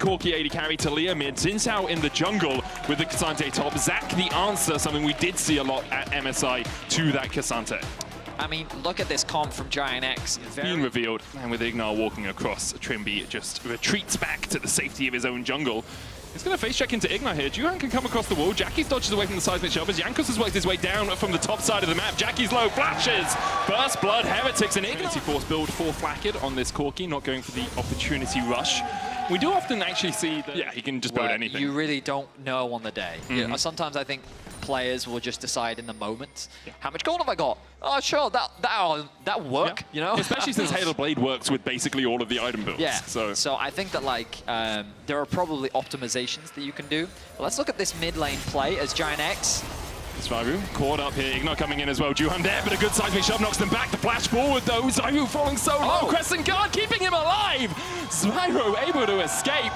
Corki AD carry, Talia mid, Zinsao in the jungle with the K'Sante top. Zach the answer, something we did see a lot at MSI to that K'Sante. I mean, look at this comp from Giant X. Being revealed, and with Ignar walking across, Trimby just retreats back to the safety of his own jungle. He's going to face check into Ignar here. Juhan can come across the wall. Jackie's dodges away from the seismic shove as Jankos has worked his way down from the top side of the map. Jackie's low, flashes! First blood, Heretics and Ignar. Force build for Flackid on this Corki, not going for the opportunity rush. We do often actually see that, yeah, he can just build anything. You really don't know on the day. You know, sometimes I think players will just decide in the moment, how much gold have I got? Oh, sure, that'll work, you know? Especially since Halo Blade works with basically all of the item builds. Yeah, so I think that like there are probably optimizations that you can do. But let's look at this mid lane play as Giant X. Zairu caught up here, Ignar coming in as well. Juhan there, but a good seismic shove knocks them back. The flash forward though, Zairu falling so low. Crescent Guard keeping him alive. Zairu able to escape.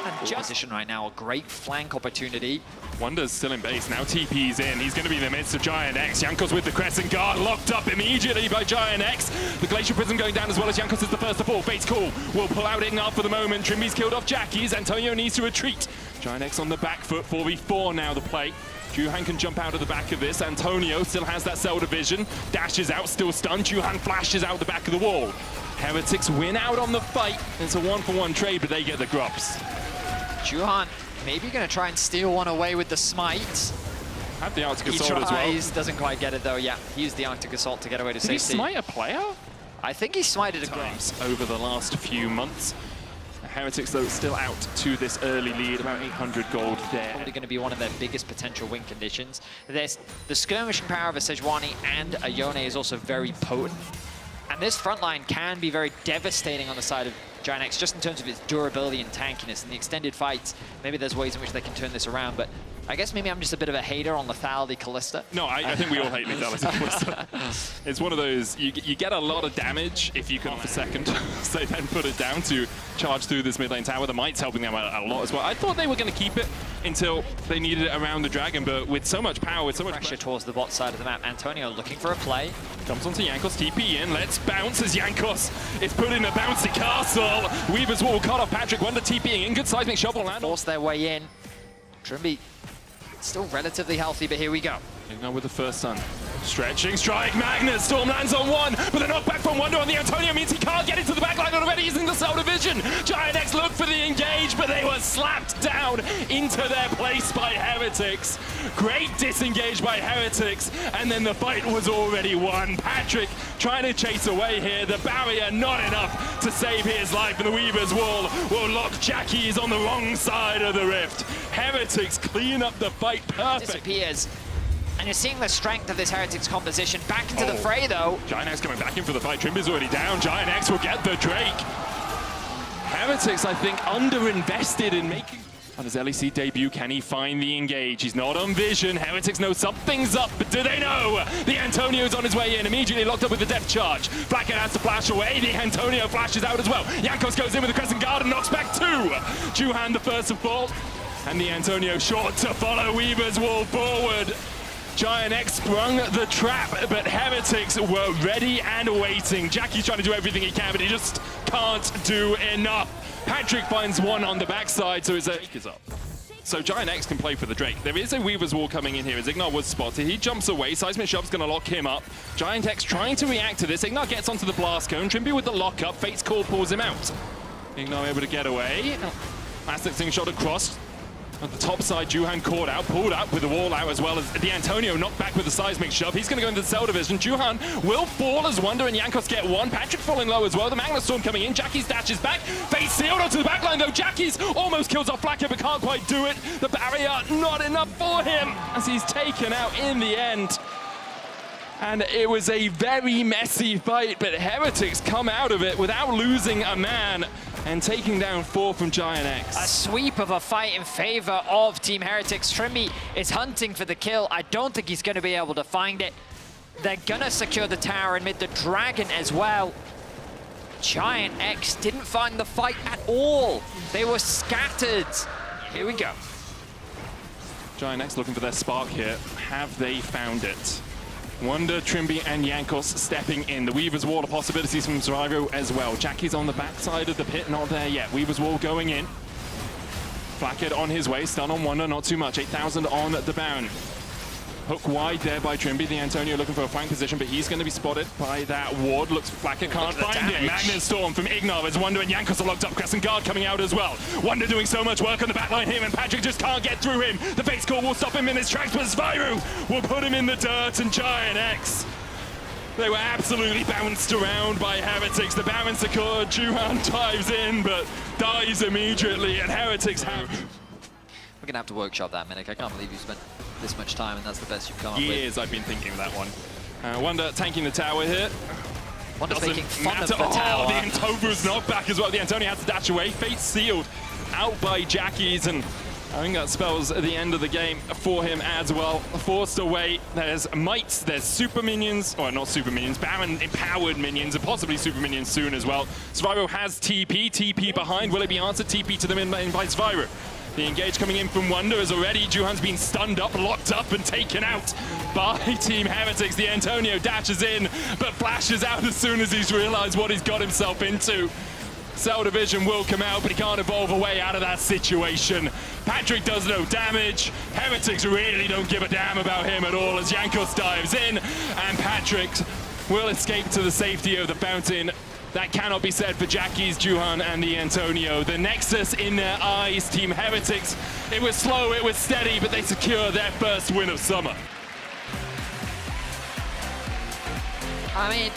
And just position right now, a great flank opportunity. Wonder's still in base, now TP's in. He's going to be in the midst of Giant X. Jankos with the Crescent Guard, locked up immediately by Giant X. The Glacial Prism going down as well as Jankos is the first to fall. Fate's cool, will pull out Ignar for the moment. Trimby's killed off Jackie's, Antonio needs to retreat. Giant X on the back foot, 4v4 now the play. Juhan can jump out of the back of this. Antonio still has that Zelda vision, dashes out, still stunned. Juhan flashes out the back of the wall. Heretics win out on the fight. It's a 1-for-1 trade, but they get the grubs. Juhan maybe going to try and steal one away with the smite. Have the Arctic Assault as well. He doesn't quite get it though, yeah. He used the Arctic Assault to get away to safety. Did he smite a player? I think he smited a grass over the last few months. Heretics, though, still out to this early lead, about 800 gold there. Probably going to be one of their biggest potential win conditions. There's the skirmishing power of a Sejuani and a Yone is also very potent. And this front line can be very devastating on the side of Giant X, just in terms of its durability and tankiness. In the extended fights, maybe there's ways in which they can turn this around, but I guess maybe I'm just a bit of a hater on lethality Callista. No, I think we all hate lethality Callista. It's one of those, you get a lot of damage if you can off a second. So they then put it down to charge through this mid lane tower. The Might's helping them out a lot as well. I thought they were going to keep it until they needed it around the Dragon, but with so much power, with so much pressure towards the bot side of the map, Antonio looking for a play. Comes onto Jankos, TP in, let's bounce as Jankos is put in a bouncy castle. Weaver's Wall cut off Patrick, Wonder TPing in, good seismic shovel land. Force their way in. Trimby still relatively healthy, but here we go. Ignar with the first stun. Stretching strike, Magnus, Storm lands on one, but the knockback from Wonder on the Antonio means he can't get into the backline already using the Soul Division. Giant X looked for the engage, but they were slapped down into their place by Heretics. Great disengage by Heretics, and then the fight was already won. Patrick trying to chase away here, the barrier not enough to save his life, and the Weaver's Wall will lock Jackie's on the wrong side of the rift. Heretics clean up the fight perfect. Disappears. And you're seeing the strength of this Heretics composition. Back into the fray, though. Giant X coming back in for the fight. Trimby's already down. Giant X will get the Drake. Heretics, I think, underinvested in making... On his LEC debut, can he find the engage? He's not on vision. Heretics know something's up, but do they know? The Antonio's on his way in, immediately locked up with the depth charge. Flackid has to flash away. The Antonio flashes out as well. Jankos goes in with the Crescent Guard and knocks back two. Juhan the first to fall. And the Antonio short to follow. Weaver's Wall forward. Giant X sprung the trap, but Heretics were ready and waiting. Jackie's trying to do everything he can, but he just can't do enough. Patrick finds one on the backside, so his Drake is up. So Giant X can play for the Drake. There is a Weaver's Wall coming in here as Ignar was spotted. He jumps away. Seismic Shove's going to lock him up. Giant X trying to react to this. Ignar gets onto the blast cone. Trimby with the lockup. Fate's Call pulls him out. Ignar able to get away. Mastic shot across. At the top side, Juhan caught out, pulled up with the wall out as well as the Antonio knocked back with the seismic shove. He's going to go into the cell division. Juhan will fall as Wonder and Jankos get one. Patrick falling low as well. The Magnus Storm coming in. Jackie's dashes back. Face sealed onto the backline though. Jackie's almost kills off Flacker but can't quite do it. The barrier not enough for him as he's taken out in the end. And it was a very messy fight, but Heretics come out of it without losing a man and taking down 4 from Giant X. A sweep of a fight in favor of Team Heretics. Trimby is hunting for the kill. I don't think he's going to be able to find it. They're going to secure the tower and mid the Dragon as well. Giant X didn't find the fight at all. They were scattered. Here we go. Giant X looking for their spark here. Have they found it? Wonder, Trimby, and Jankos stepping in. The Weaver's Wall of possibilities from Zyro as well. Jackie's on the backside of the pit, not there yet. Weaver's Wall going in. Flackhead on his way, stun on Wonder, not too much. 8,000 on the Baron. Hook wide there by Trimby. The Antonio looking for a flank position, but he's going to be spotted by that ward. Looks Flackhead can't find him. Magnet Storm from Ignar as Wonder and Jankos are locked up. Crescent Guard coming out as well. Wonder doing so much work on the backline. Him and Patrick just can't get through him. The face call will stop him in his tracks, but Zyro will put him in the dirt, and Giant X. They were absolutely bounced around by Heretics. The Baron secured. Juhan dives in, but dies immediately, and Heretics have... We're going to have to workshop that, Minik. I can't believe you spent this much time, and that's the best you've come up with. Years I've been thinking of that one. Wonder tanking the tower here. Wonder's making fun of the tower. tower. The Antovu's knocked back as well. The Antonio has to dash away. Fate sealed out by Jackie's, and I think that spells the end of the game for him as well. Forced away. There's mites, there's super minions, or not super minions, Baron empowered minions, and possibly super minions soon as well. Zyro has TP behind. Will it be answered? TP to them invites Zyro. The engage coming in from Wonder is already, Juhan's been stunned up, locked up, and taken out by Team Heretics. The Antonio dashes in, but flashes out as soon as he's realized what he's got himself into. Cell Division will come out, but he can't evolve a way out of that situation. Patrick does no damage. Heretics really don't give a damn about him at all as Jankos dives in, and Patrick will escape to the safety of the fountain. That cannot be said for Jackie's, Juhan, and the Antonio. The Nexus in their eyes, Team Heretics. It was slow, it was steady, but they secure their first win of summer. I mean,